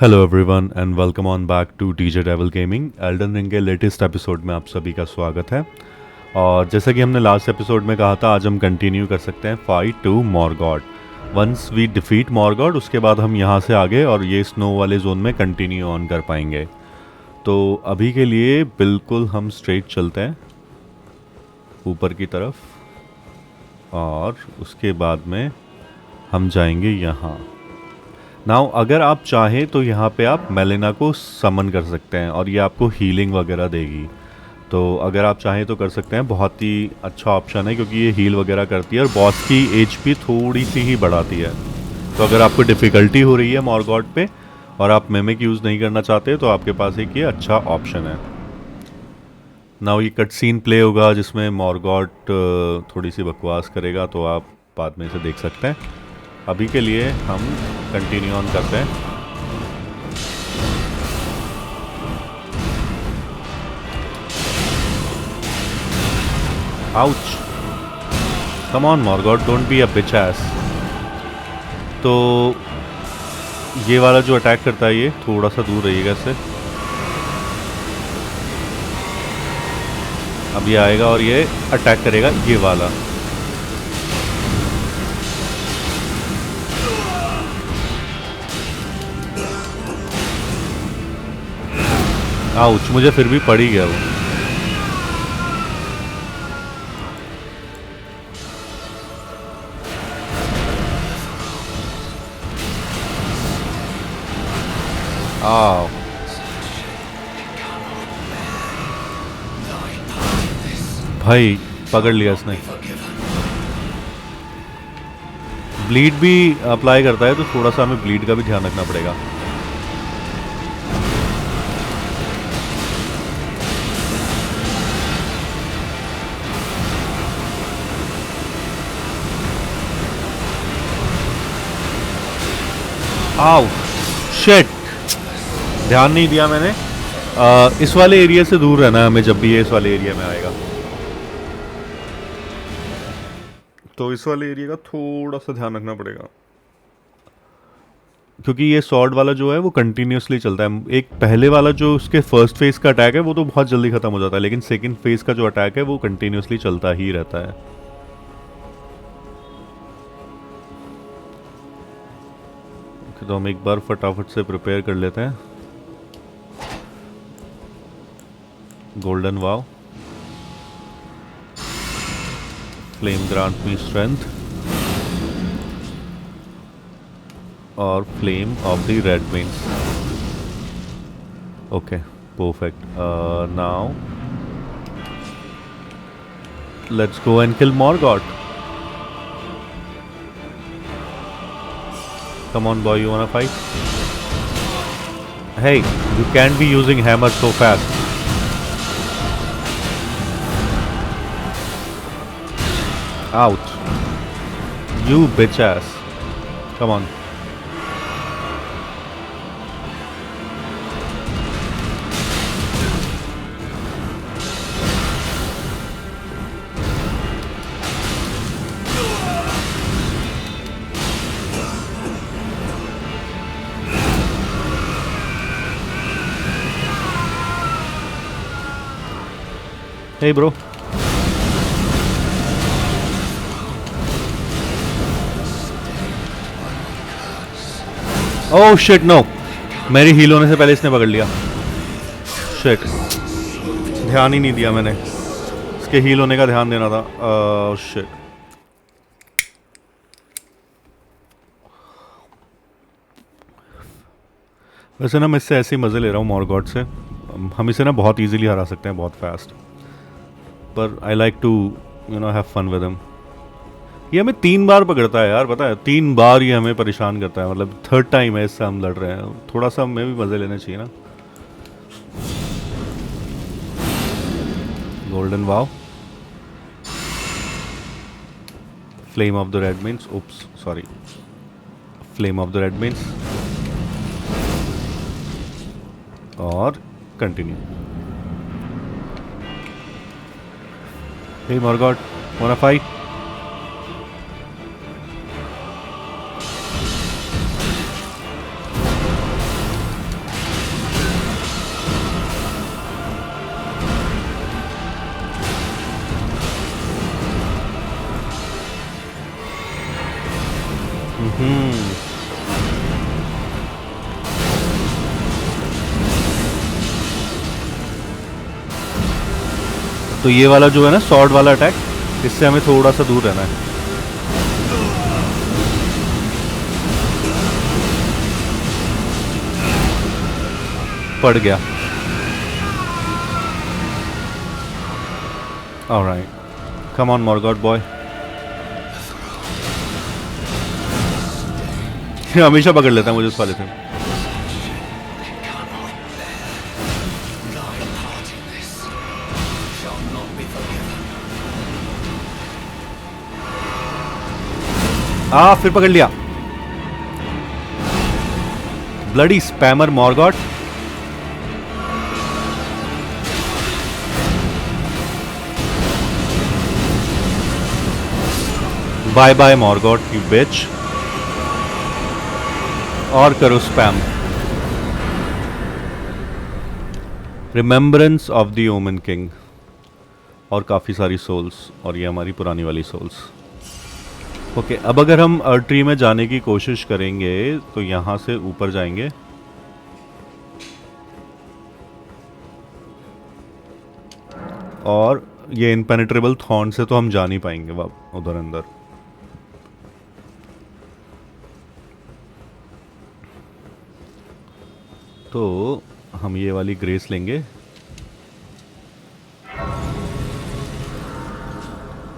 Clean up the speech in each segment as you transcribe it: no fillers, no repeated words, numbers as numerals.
Hello everyone and welcome on back two DJ devil gaming. Elden ring के latest episode में आप सभी का स्वागत है। और जैसा कि हमने लास्ट एपिसोड में कहा था, आज हम कंटिन्यू कर सकते हैं fight to Morgott. Once we defeat Morgott, उसके बाद हम यहाँ से आगे और ये स्नो वाले जोन में कंटिन्यू ऑन कर पाएंगे। तो अभी के लिए बिल्कुल हम स्ट्रेट चलते हैं ऊपर की तरफ और उसके बाद में हम जाएंगे यहाँ। नाउ अगर आप चाहें तो यहाँ पे आप मेलिना को समन कर सकते हैं और ये आपको हीलिंग वगैरह देगी। तो अगर आप चाहें तो कर सकते हैं, बहुत ही अच्छा ऑप्शन है क्योंकि ये हील वगैरह करती है और बॉस की एचपी थोड़ी सी ही बढ़ाती है। तो अगर आपको डिफ़िकल्टी हो रही है मॉर्गॉट पे और आप मेमिक यूज़ नहीं करना चाहते तो आपके पास एक ये अच्छा ऑप्शन है। नाउ ये कट सीन प्ले होगा जिसमें मॉर्गॉट थोड़ी सी बकवास करेगा, तो आप बाद में इसे देख सकते हैं। अभी के लिए हम कंटिन्यू ऑन करते हैं। Ouch, come on Morgott, don't be a bitch ass. तो ये वाला जो अटैक करता है ये थोड़ा सा दूर रहिएगा इससे। अब ये आएगा और ये अटैक करेगा ये वाला। आउच, मुझे फिर भी पड़ ही गया वो। आओ, भाई पकड़ लिया इसने। ब्लीड भी अप्लाई करता है तो थोड़ा सा हमें ब्लीड का भी ध्यान रखना पड़ेगा। आओ शिट, ध्यान नहीं दिया मैंने। इस वाले एरिया से दूर रहना है हमें जब भी ये इस वाले एरिया में आएगा। तो इस वाले एरिया का थोड़ा सा ध्यान रखना पड़ेगा क्योंकि ये सॉर्ड वाला जो है वो कंटिन्यूसली चलता है। एक पहले वाला जो उसके फर्स्ट फेज का अटैक है वो तो बहुत जल्दी खत्म हो जाता है, लेकिन सेकंड फेज का जो अटैक है वो कंटिन्यूसली चलता ही रहता है। तो हम एक बार फटाफट से प्रिपेयर कर लेते हैं। Golden vow, flame grant me strength और flame of the red means. Okay perfect. Now let's go and kill Morgott. Come on boy, you wanna fight? Hey, you can't be using hammer so fast. Out. You bitch ass. Come on. Hey bro. Oh shit no. मेरी heal होने से पहले इसने पकड़ लिया। Shit. ध्यान ही नहीं दिया मैंने, इसके हील होने का ध्यान देना था। Shit. वैसे ना मैं इससे ऐसे ही मज़े ले रहा हूँ मॉर्गॉट से। हम इसे ना बहुत इजीली हरा सकते हैं, बहुत फास्ट। पर I like to have fun with him. ये हमें 3 बार पकड़ता है यार, पता है? 3 बार ये हमें परेशान करता है, मतलब थर्ड टाइम है इससे हम लड़ रहे हैं। थोड़ा सा हमें भी मज़े लेने चाहिए ना। Golden vow, flame of the red manes, oops sorry, flame of the red manes और continue. Hey Morgott, wanna fight? तो ये वाला जो है ना सॉर्ड वाला अटैक, इससे हमें थोड़ा सा दूर रहना है। पड़ गया। Alright, come on Morgott boy. हमेशा पकड़ लेता है मुझे उस वाले से। फिर पकड़ लिया। Bloody spammer Morgott. Bye bye Morgott you bitch. और करो spam. Remembrance of the Omen King और काफ़ी सारी सोल्स, और ये हमारी पुरानी वाली सोल्स। ओके, अब अगर हम ट्री में जाने की कोशिश करेंगे तो यहाँ से ऊपर जाएंगे। और ये इनपेनेट्रेबल थॉर्न से तो हम जा नहीं पाएंगे उधर अंदर। तो हम ये वाली ग्रेस लेंगे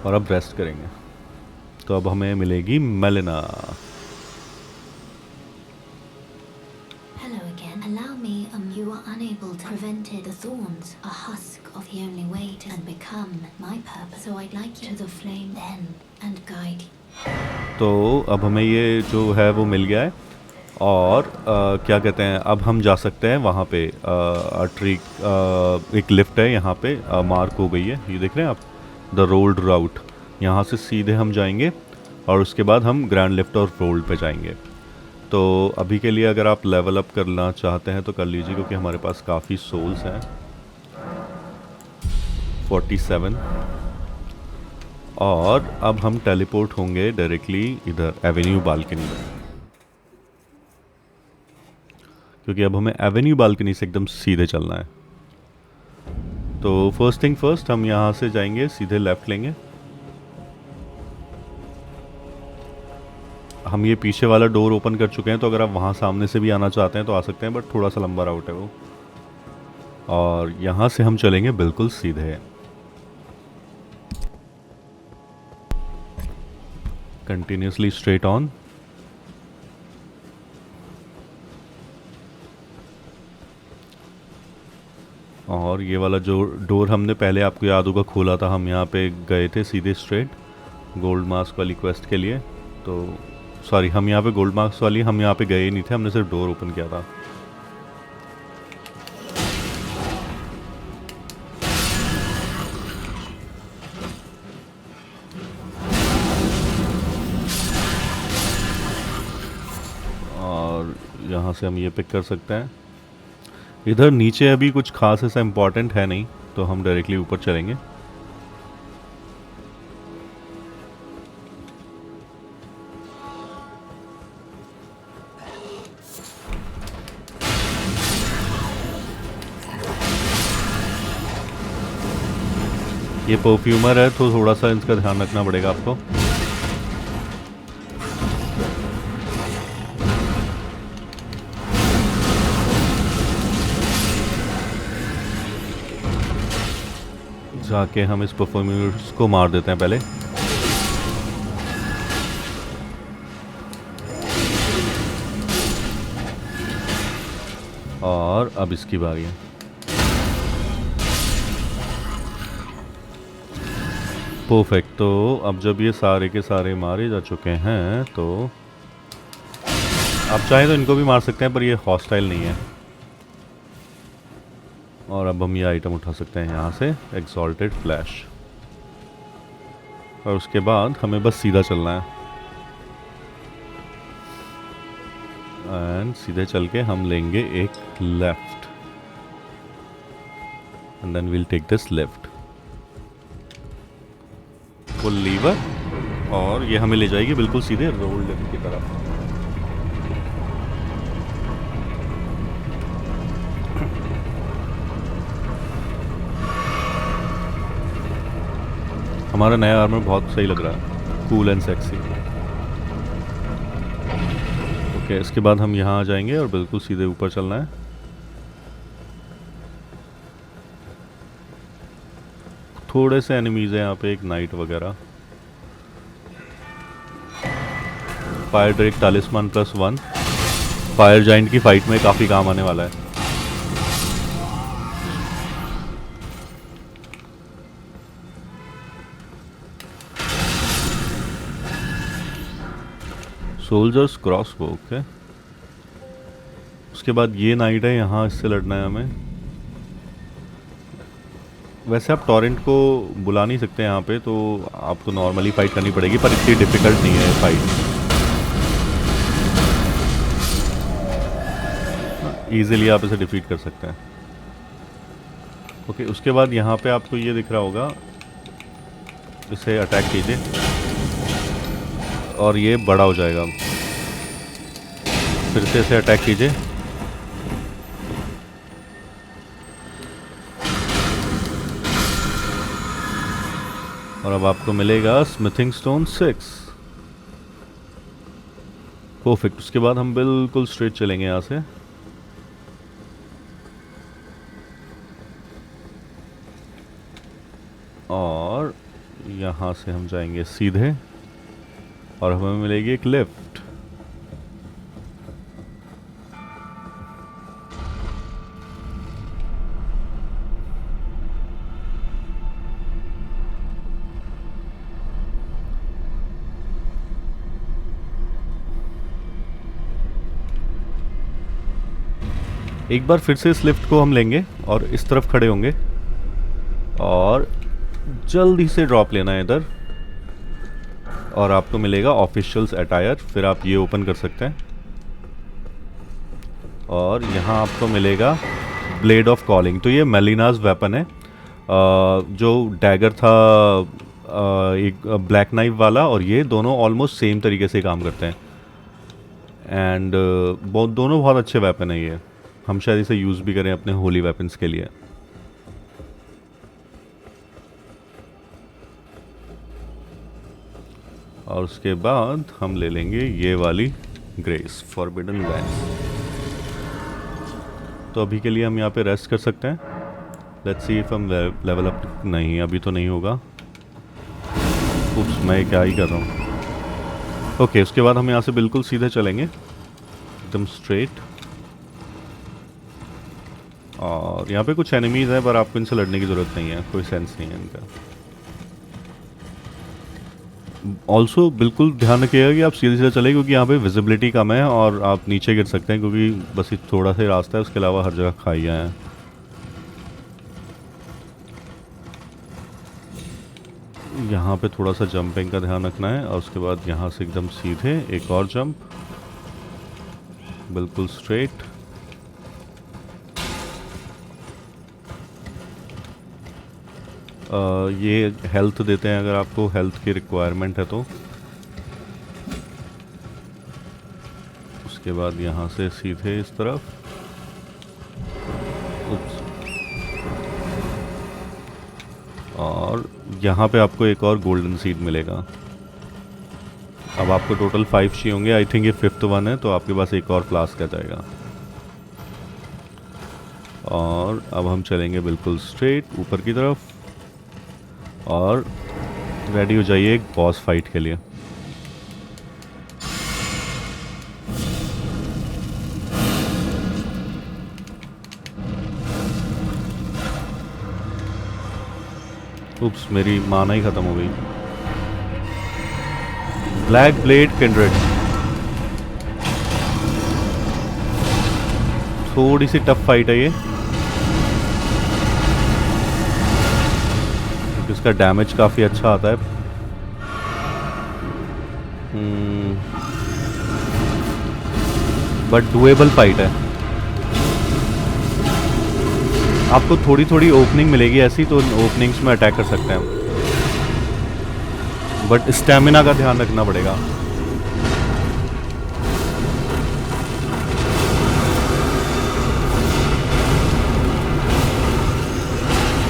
और अब रेस्ट करेंगे। तो अब हमें मिलेगी melaena. Hello again. Allow me, you are unable to prevent the thorns, a husk of the only way to become my purpose. So I'd like you to the flame then and guide you. तो अब हमें ये जो है वो मिल गया है, और क्या कहते हैं, अब हम जा सकते हैं वहाँ पे। ट्री एक लिफ्ट है यहाँ पे, मार्क हो गई है, ये देख रहे हैं आप, द रोल्ड राउट। यहाँ से सीधे हम जाएंगे और उसके बाद हम ग्रैंड लिफ्ट और रोल्ड पे जाएंगे। तो अभी के लिए अगर आप लेवल अप करना चाहते हैं तो कर लीजिए, क्योंकि हमारे पास काफ़ी सोल्स हैं, 47। और अब हम टेलीपोर्ट होंगे डायरेक्टली इधर एवेन्यू बालकनी में, क्योंकि अब हमें एवेन्यू बालकनी से एकदम सीधे चलना है। तो फर्स्ट थिंग फर्स्ट, हम यहाँ से जाएंगे, सीधे लेफ्ट लेंगे। हम ये पीछे वाला डोर ओपन कर चुके हैं, तो अगर आप वहाँ सामने से भी आना चाहते हैं तो आ सकते हैं, बट थोड़ा सा लंबा राउट है वो। और यहाँ से हम चलेंगे बिल्कुल सीधे, कंटिन्यूसली स्ट्रेट ऑन। और ये वाला जो डोर हमने पहले, आपको याद होगा, खोला था, हम यहाँ पे गए थे सीधे स्ट्रेट गोल्ड मास्क वाली क्वेस्ट के लिए। तो सॉरी, हम यहाँ पे गोल्ड मार्क्स वाली हम यहाँ पे गए नहीं थे, हमने सिर्फ डोर ओपन किया था। और यहाँ से हम ये पिक कर सकते हैं। इधर नीचे अभी कुछ खास ऐसा इम्पोर्टेंट है नहीं, तो हम डायरेक्टली ऊपर चलेंगे। ये परफ्यूमर है, तो थोड़ा सा इसका ध्यान रखना पड़ेगा आपको। जाके हम इस परफ्यूमर्स को मार देते हैं पहले। और अब इसकी बारी है। परफेक्ट। तो अब जब ये सारे के सारे मारे जा चुके हैं, तो आप चाहें तो इनको भी मार सकते हैं, पर ये हॉस्टाइल नहीं है। और अब हम ये आइटम उठा सकते हैं यहाँ से, एक्सॉल्टेड फ्लैश। और उसके बाद हमें बस सीधा चलना है, एंड सीधे चल के हम लेंगे एक left, and then we'll take this left, full lever, और ये हमें ले जाएगी बिल्कुल सीधे रोल्ड लिफ्ट की तरफ। हमारा नया आर्मर बहुत सही लग रहा है, कूल एंड सेक्सी। ओके, इसके बाद हम यहाँ आ जाएंगे और बिल्कुल सीधे ऊपर चलना है। थोड़े से एनिमीज हैं यहाँ पे, एक नाइट वगैरह। फायर ड्रेक टालिस्मान +1 फायर जाइंट की फाइट में काफ़ी काम आने वाला है। Soldiers crossbow, okay. उसके बाद ये नाइट है, यहाँ इससे लड़ना है हमें। वैसे आप टॉरेंट को बुला नहीं सकते यहाँ पे, तो आपको नॉर्मली फाइट करनी पड़ेगी, पर इतनी डिफिकल्ट नहीं है फाइट। इजीली आप इसे डिफीट कर सकते हैं। ओके, उसके बाद यहाँ पे आपको ये दिख रहा होगा, इसे अटैक कीजिए और ये बड़ा हो जाएगा। फिर से इसे अटैक कीजिए और अब आपको मिलेगा स्मिथिंग स्टोन 6। परफेक्ट। उसके बाद हम बिल्कुल स्ट्रेट चलेंगे यहाँ से। और यहाँ से हम जाएंगे सीधे और हमें मिलेगी एक लेफ्ट। एक बार फिर से इस लिफ्ट को हम लेंगे और इस तरफ खड़े होंगे और जल्दी से ड्रॉप लेना है इधर, और आपको मिलेगा ऑफिशियल्स अटायर। फिर आप ये ओपन कर सकते हैं और यहाँ आपको मिलेगा ब्लेड ऑफ कॉलिंग। तो ये मेलिनाज वेपन है, जो डैगर था एक ब्लैक नाइफ वाला, और ये दोनों ऑलमोस्ट सेम तरीके से काम करते हैं। एंड दोनों बहुत अच्छे वेपन है ये। हम शायद इसे यूज़ भी करें अपने होली वेपन्स के लिए। और उसके बाद हम ले लेंगे ये वाली ग्रेस फॉरबिडन लैंड्स। तो अभी के लिए हम यहाँ पे रेस्ट कर सकते हैं। लेट्स सी इफ हम लेवल अप। नहीं, अभी तो नहीं होगा। उप्स, मैं क्या ही कर रहा हूँ। ओके, उसके बाद हम यहाँ से बिल्कुल सीधे चलेंगे, एकदम स्ट्रेट। और यहाँ पे कुछ एनिमीज हैं, पर आपको इनसे लड़ने की ज़रूरत नहीं है, कोई सेंस नहीं है इनका। ऑल्सो बिल्कुल ध्यान रखिएगा कि आप सीधे सीधे चले, क्योंकि यहाँ पे विजिबिलिटी कम है और आप नीचे गिर सकते हैं, क्योंकि बस थोड़ा सा रास्ता है, उसके अलावा हर जगह खाइयाँ हैं। यहाँ पे थोड़ा सा जंपिंग का ध्यान रखना है। और उसके बाद यहाँ से एकदम सीधे एक और जंप, बिल्कुल स्ट्रेट। ये हेल्थ देते हैं अगर आपको हेल्थ की रिक्वायरमेंट है तो। उसके बाद यहाँ से सीधे इस तरफ। और यहाँ पे आपको एक और गोल्डन सीड मिलेगा। अब आपको टोटल 5 चाहिए होंगे। आई थिंक ये 5th वन है, तो आपके पास एक और फ्लास्क आ जाएगा। और अब हम चलेंगे बिल्कुल स्ट्रेट ऊपर की तरफ और रेडी हो जाइए एक बॉस फाइट के लिए। उप्स, मेरी माना ही खत्म हो गई। ब्लैक ब्लेड किंड्रेड, थोड़ी सी टफ फाइट है ये। इसका डैमेज काफ़ी अच्छा आता है। बट डुएबल फाइट है। आपको थोड़ी थोड़ी ओपनिंग मिलेगी ऐसी, तो ओपनिंग्स में अटैक कर सकते हैं, बट स्टैमिना का ध्यान रखना पड़ेगा।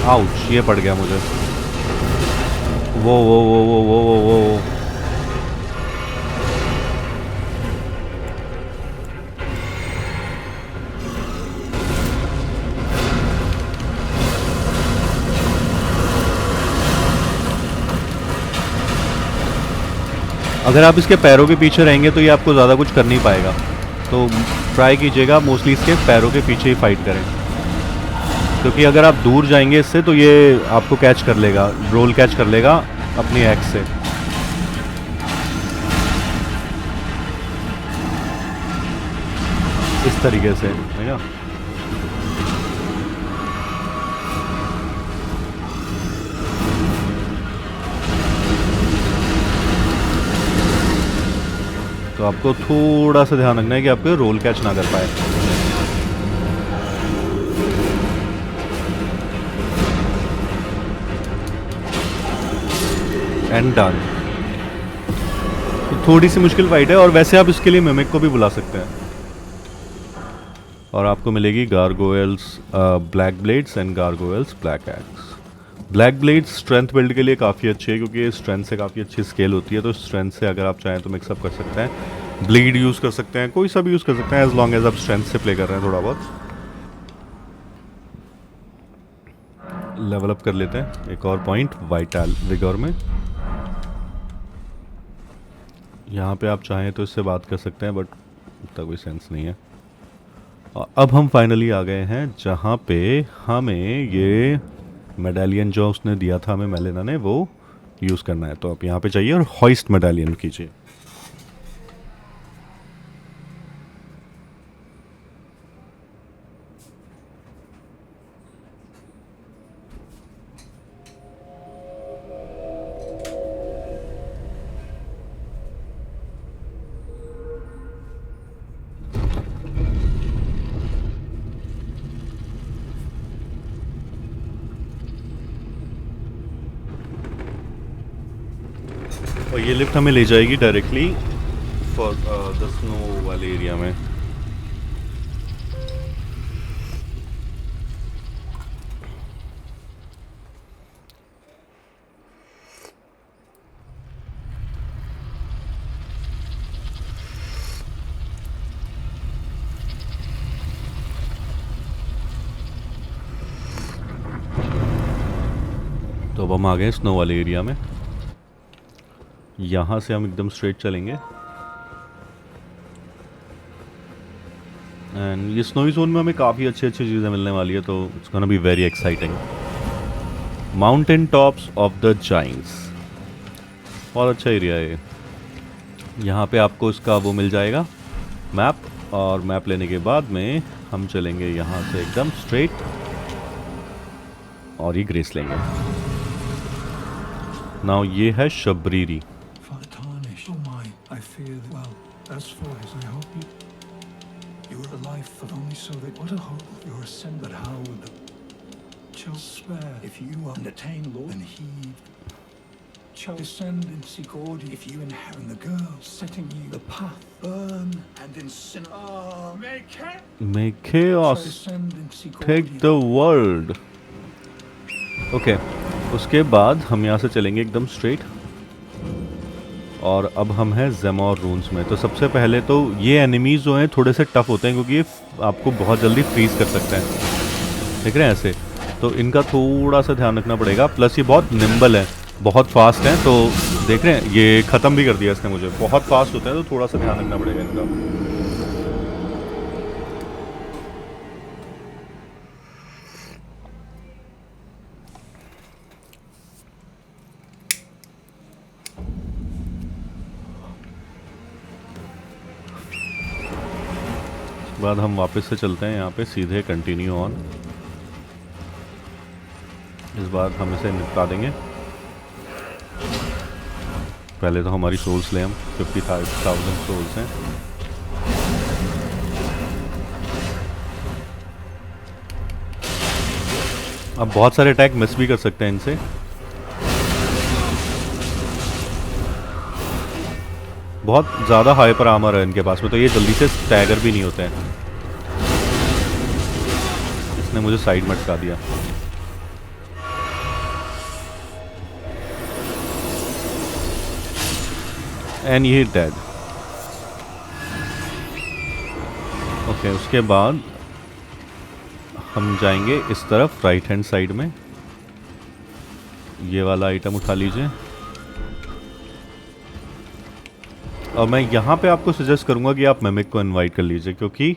आउच, ये पड़ गया मुझे। वो। अगर आप इसके पैरों के पीछे रहेंगे तो ये आपको ज़्यादा कुछ कर नहीं पाएगा, तो ट्राई कीजिएगा मोस्टली इसके पैरों के पीछे ही फाइट करें, क्योंकि अगर आप दूर जाएंगे इससे तो ये आपको कैच कर लेगा, रोल कैच कर लेगा अपनी एक्स से। इस तरीके से है ना। तो आपको थोड़ा सा ध्यान रखना है कि आपको रोल कैच ना कर पाए। And done. तो थोड़ी सी मुश्किल फाइट है, और वैसे आप इसके लिए मिमिक को भी बुला सकते हैं, और आपको मिलेगी gargoyle's black blades and gargoyle's black axe. Black blades strength build के लिए काफ़ी अच्छी है, क्योंकि स्ट्रेंथ से काफ़ी अच्छी स्केल होती है, तो स्ट्रेंथ से अगर आप चाहें तो मिक्सअप कर सकते हैं। ब्लीड यूज़ कर सकते हैं, कोई सा भी यूज़ कर सकते हैं, एज लॉन्ग एज आप स्ट्रेंथ से प्ले कर रहे हैं। थोड़ा बहुत लेवल अप कर लेते हैं, एक और पॉइंट वाइटल विगोर में। यहाँ पे आप चाहें तो इससे बात कर सकते हैं, बट इतना कोई सेंस नहीं है। और अब हम फाइनली आ गए हैं जहाँ पे हमें ये मेडालियन जो उसने दिया था हमें मेलेना ने, वो यूज़ करना है। तो आप यहाँ पे चाहिए और हॉइस्ट मेडालियन कीजिए। और ये लिफ्ट हमें ले जाएगी डायरेक्टली फॉर द स्नो वाले एरिया में। तो अब हम आ गए स्नो वाले एरिया में। यहाँ से हम एकदम स्ट्रेट चलेंगे, एंड ये स्नोई जोन में हमें काफ़ी अच्छी अच्छी चीज़ें मिलने वाली है, तो it's gonna be very exciting. Mountain tops of the Giants, बहुत अच्छा एरिया है ये। यहाँ पे आपको इसका वो मिल जाएगा मैप, और मैप लेने के बाद में हम चलेंगे यहाँ से एकदम स्ट्रेट और ये ग्रेस लेंगे। नाउ ये है शबरीरी। As for his, I hope you were alive for only so that what a hope you were sent. But how would the child spare if you entertain Lord and he shall descend in Sigurd if you inherit the girl setting you the path burn and in sin may chaos take the world। Okay, उसके बाद हम यहाँ से चलेंगे एकदम straight, और अब हम हैं ज़ेमोर रून्स में। तो सबसे पहले तो ये एनिमीज़ जो हैं थोड़े से टफ होते हैं, क्योंकि ये आपको बहुत जल्दी फ्रीज कर सकते हैं, देख रहे हैं ऐसे, तो इनका थोड़ा सा ध्यान रखना पड़ेगा। प्लस ये बहुत निम्बल है, बहुत फास्ट हैं, तो देख रहे हैं ये ख़त्म भी कर दिया इसने मुझे। बहुत फास्ट होते हैं, तो थोड़ा सा ध्यान रखना पड़ेगा इनका। बाद हम वापस से चलते हैं यहाँ पे सीधे कंटिन्यू ऑन। इस बार हम इसे निपटा देंगे। पहले तो हमारी सोल्स ले, हम 55,000 सोल्स हैं। अब बहुत सारे अटैक मिस भी कर सकते हैं इनसे। बहुत ज़्यादा हाइपर आर्मर है इनके पास में, तो ये जल्दी से स्टैगर भी नहीं होते हैं। इसने मुझे साइड में अटका दिया। एंड ये डेड। ओके, उसके बाद हम जाएंगे इस तरफ राइट हैंड साइड में। ये वाला आइटम उठा लीजिए। और मैं यहाँ पे आपको सजेस्ट करूँगा कि आप मिमिक को इनवाइट कर लीजिए, क्योंकि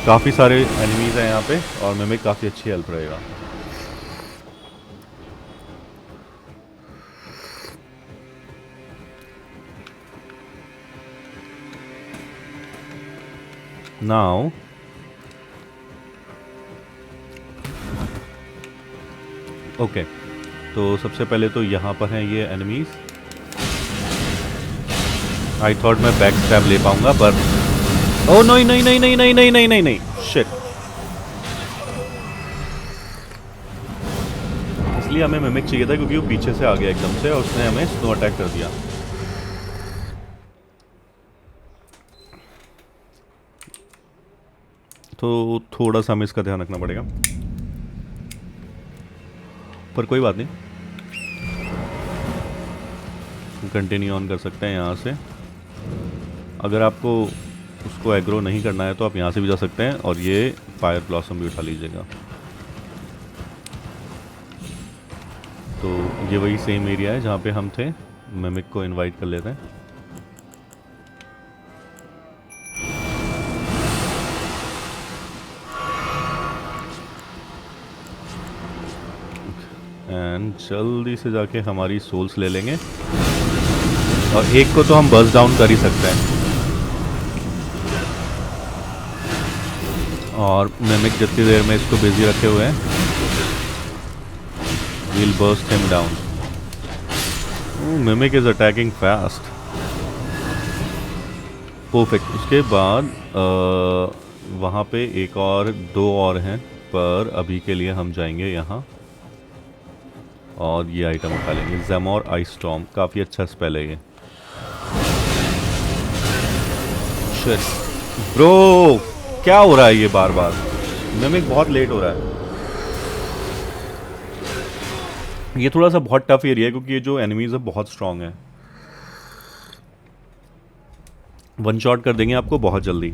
काफ़ी सारे एनिमीज़ हैं यहाँ पे और मिमिक काफ़ी अच्छी हेल्प रहेगा। नाउ ओके, तो सबसे पहले तो यहाँ पर हैं ये एनिमीज़। आई थॉट मैं बैक स्टैब ले पाऊंगा, पर ओ नहीं नहीं नहीं नहीं नहीं नहीं नहीं नहीं नहीं शिट। इसलिए हमें मिमिक चाहिए था क्योंकि वो पीछे से आ गया एकदम से और उसने हमें स्नो अटैक कर दिया। तो थोड़ा सा हमें इसका ध्यान रखना पड़ेगा, पर कोई बात नहीं, कंटिन्यू ऑन कर सकते हैं यहाँ से। अगर आपको उसको एग्रो नहीं करना है तो आप यहाँ से भी जा सकते हैं और ये फायर ब्लॉसम भी उठा लीजिएगा। तो ये वही सेम एरिया है जहाँ पे हम थे। मिमिक को इनवाइट कर लेते हैं। एंड जल्दी से जाके हमारी सोल्स ले लेंगे और एक को तो हम बर्स्ट डाउन कर ही सकते हैं। और मिमिक जितनी देर में इसको बिजी रखे हुए हैं, we'll burst him down. Oh, Mimic is attacking fast. Perfect. उसके बाद वहाँ पे एक और दो और हैं, पर अभी के लिए हम जाएंगे यहाँ और ये आइटम उठा लेंगे। ज़ेमोर आइस स्टॉर्म काफ़ी अच्छा स्पेल है ये। शिट ब्रो, क्या हो रहा है ये बार बार? मिमिक बहुत लेट हो रहा है। ये थोड़ा सा बहुत टफ एरिया है क्योंकि ये जो एनिमीज है बहुत स्ट्रांग है। वन शॉट कर देंगे आपको बहुत जल्दी।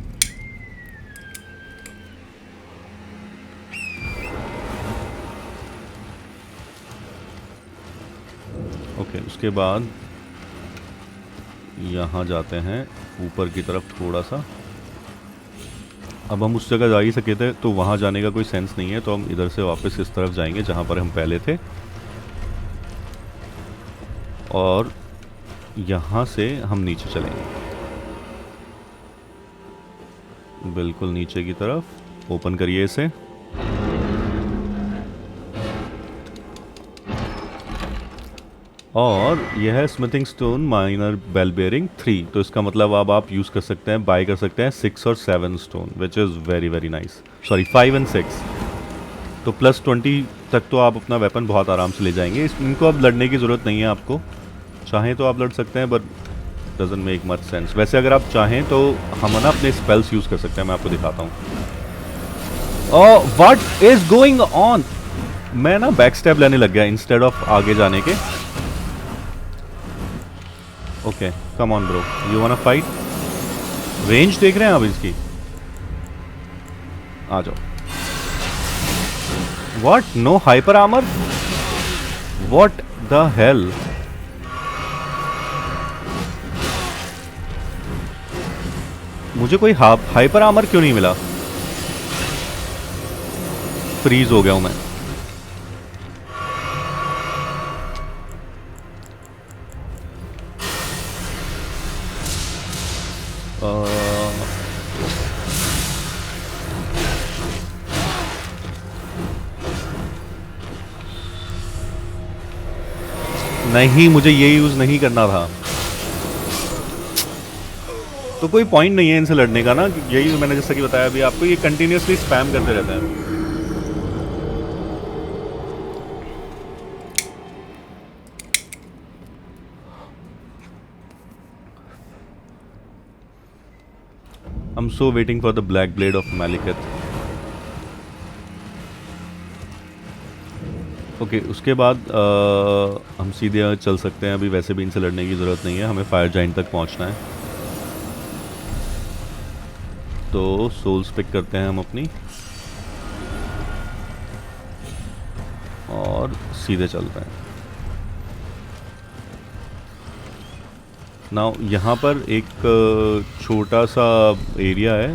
ओके, उसके बाद यहाँ जाते हैं ऊपर की तरफ थोड़ा सा। अब हम उस जगह जा ही सके थे तो वहाँ जाने का कोई सेंस नहीं है, तो हम इधर से वापस इस तरफ जाएंगे जहाँ पर हम पहले थे और यहाँ से हम नीचे चलेंगे, बिल्कुल नीचे की तरफ। ओपन करिए इसे। और यह है smithing stone miner bell bearing 3, तो इसका मतलब अब आप यूज़ कर सकते हैं, बाय कर सकते हैं 6 और 7 stone, which is very very nice. Sorry 5 और 6, तो +20 तक तो आप अपना वेपन बहुत आराम से ले जाएंगे। इनको अब लड़ने की ज़रूरत नहीं है आपको, चाहें तो आप लड़ सकते हैं, but doesn't make much sense. वैसे अगर आप चाहें तो हम ना अपने स्पेल्स यूज़ कर सकते हैं, मैं आपको दिखाता हूँ। Oh what is going on, मैं ना बैक स्टेप लेने लग गया इंस्टेड ऑफ आगे जाने के। Okay come on bro, you wanna fight? Range देख रहे हैं आप इसकी? आ जाओ। What, no hyper armour? What the hell? मुझे कोई हाइपर आर्मर क्यों नहीं मिला? फ्रीज हो गया हूं मैं। नहीं, मुझे ये यूज नहीं करना था, तो कोई पॉइंट नहीं है इनसे लड़ने का ना। यही मैंने जैसा कि बताया अभी आपको, ये कंटिन्यूसली स्पैम करते रहते हैं। I'm so waiting for the black blade of Malekith. Okay उसके बाद हम सीधे चल सकते हैं, अभी वैसे भी इनसे लड़ने की ज़रूरत नहीं है, हमें फायर जाइंट तक पहुंचना है। तो सोल्स पिक करते हैं हम अपनी और सीधे चलते हैं। नाउ यहाँ पर एक छोटा सा एरिया है,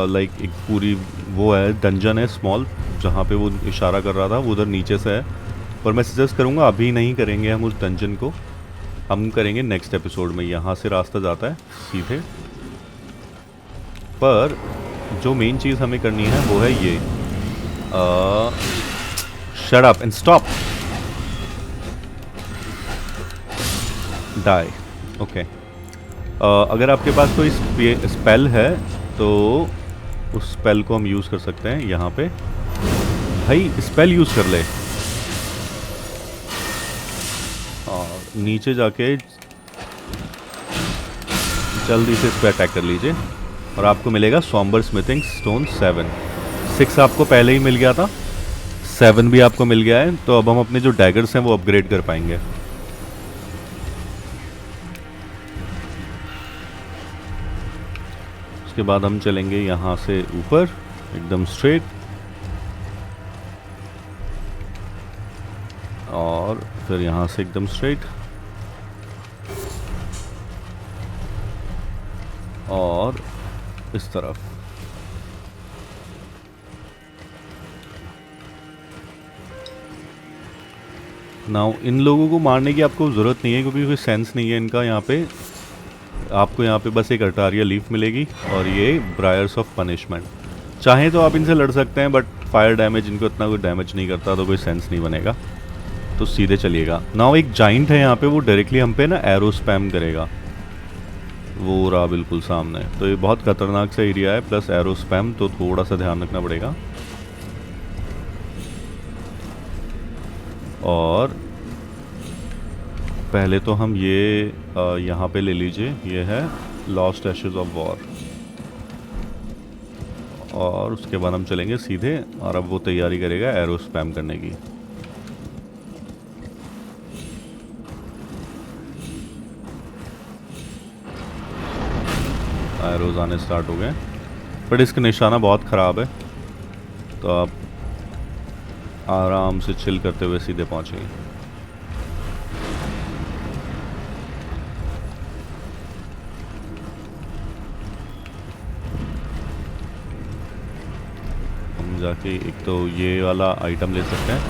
लाइक एक पूरी वो है, डंजन है स्मॉल, जहाँ पे वो इशारा कर रहा था वो उधर नीचे से है। पर मैं सजेस्ट करूँगा अभी नहीं करेंगे हम उस डंजन को, हम करेंगे नेक्स्ट एपिसोड में। यहाँ से रास्ता जाता है सीधे, पर जो मेन चीज़ हमें करनी है वो है ये, shut up and stop, die. Okay अगर आपके पास कोई स्पेल है तो उस स्पेल को हम यूज़ कर सकते हैं यहाँ पे। भाई स्पेल यूज़ कर ले और नीचे जाके जल्दी से इस पर अटैक कर लीजिए और आपको मिलेगा सॉम्बर स्मिथिंग स्टोन 6 आपको पहले ही मिल गया था, 7 भी आपको मिल गया है। तो अब हम अपने जो डैगर्स हैं वो अपग्रेड कर पाएंगे। उसके बाद हम चलेंगे यहाँ से ऊपर एकदम स्ट्रेट और फिर यहाँ से एकदम स्ट्रेट और इस तरफ। नाउ इन लोगों को मारने की आपको ज़रूरत नहीं है क्योंकि कोई सेंस नहीं है इनका। यहाँ पे आपको यहाँ पे बस एक अटारिया लीफ मिलेगी और ये ब्रायर्स ऑफ पनिशमेंट। चाहें तो आप इनसे लड़ सकते हैं बट फायर डैमेज इनको इतना कोई डैमेज नहीं करता तो कोई सेंस नहीं बनेगा, तो सीधे चलिएगा। नाउ एक जाइंट है यहाँ पे, वो डायरेक्टली हम पे ना एरो स्पैम करेगा, वो रहा बिल्कुल सामने। तो ये बहुत खतरनाक सा एरिया है, प्लस एरो स्पैम, तो थोड़ा सा ध्यान रखना पड़ेगा। और पहले तो हम ये यहाँ पे ले लीजिए, ये है लॉस्ट एशेज ऑफ वॉर, और उसके बाद हम चलेंगे सीधे और अब वो तैयारी करेगा एरो स्पैम करने की। एरोज आने स्टार्ट हो गए बट इसका निशाना बहुत ख़राब है, तो आप आराम से चिल करते हुए सीधे पहुँचेंगे। हम जाके एक तो ये वाला आइटम ले सकते हैं।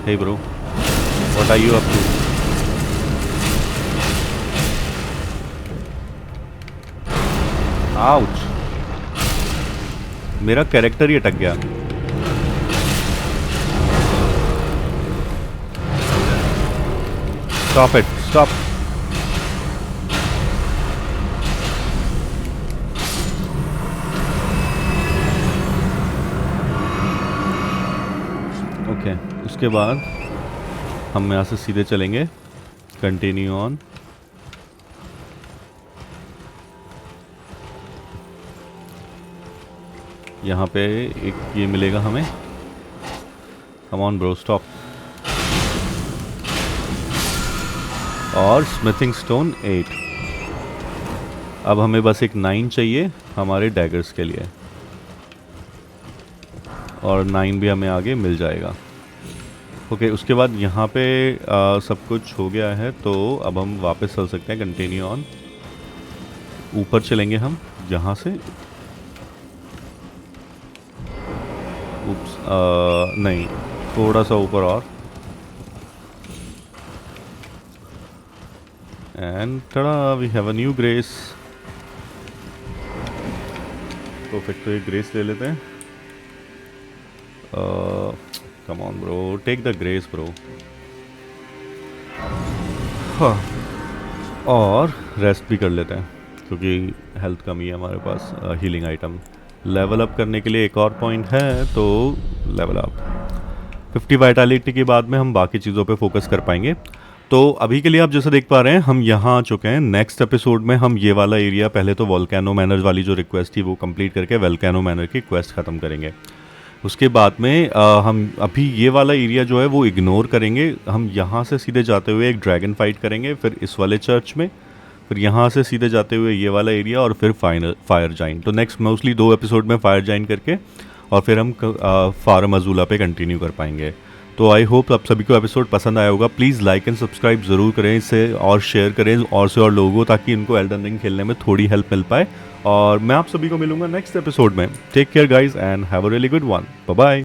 Hey bro, what are you up to? Ouch, मेरा कैरेक्टर ही अटक गया। Stop it, stop. ओके उसके बाद हम यहाँ से सीधे चलेंगे, कंटिन्यू ऑन। यहाँ पे एक ये मिलेगा हमें, कम ऑन ब्रो स्टॉप, और स्मिथिंग स्टोन 8। अब हमें बस एक 9 चाहिए हमारे डैगर्स के लिए, और 9 भी हमें आगे मिल जाएगा। ओके उसके बाद यहाँ पे सब कुछ हो गया है, तो अब हम वापस चल सकते हैं, कंटिन्यू ऑन। ऊपर चलेंगे हम यहाँ से, नहीं थोड़ा सा ऊपर और, and tada we have a new grace. Perfect, तो ये ग्रेस ले लेते हैं। Come on bro, take the grace bro. हाँ, और रेस्ट भी कर लेते हैं क्योंकि हेल्थ कमी है हमारे पास। हीलिंग आइटम लेवल अप करने के लिए एक और पॉइंट है, तो लेवल अप 50 वाइटलिटी के बाद में हम बाकी चीज़ों पे फोकस कर पाएंगे। तो अभी के लिए आप जैसे देख पा रहे हैं हम यहाँ आ चुके हैं। नेक्स्ट एपिसोड में हम ये वाला एरिया, पहले तो वोल्केनो मैनर वाली जो रिक्वेस्ट थी वो कंप्लीट करके वोल्केनो मैनर की क्वेस्ट ख़त्म करेंगे। उसके बाद में हम अभी ये वाला एरिया जो है वो इग्नोर करेंगे। हम यहाँ से सीधे जाते हुए एक ड्रैगन फाइट करेंगे, फिर इस वाले चर्च में, फिर यहाँ से सीधे जाते हुए ये वाला एरिया और फिर फायर जाइन। तो नेक्स्ट मोस्टली 2 एपिसोड में फायर जाइन करके और फिर हम फार्म अजूला पे कंटिन्यू कर पाएंगे। तो आई होप आप सभी को एपिसोड पसंद आया होगा। प्लीज़ लाइक एंड सब्सक्राइब ज़रूर करें इसे और शेयर करें और से और लोगों को, ताकि इनको एल्डन रिंग खेलने में थोड़ी हेल्प मिल पाए। और मैं आप सभी को मिलूंगा नेक्स्ट एपिसोड में। Take care guys and have a really good one. Bye bye.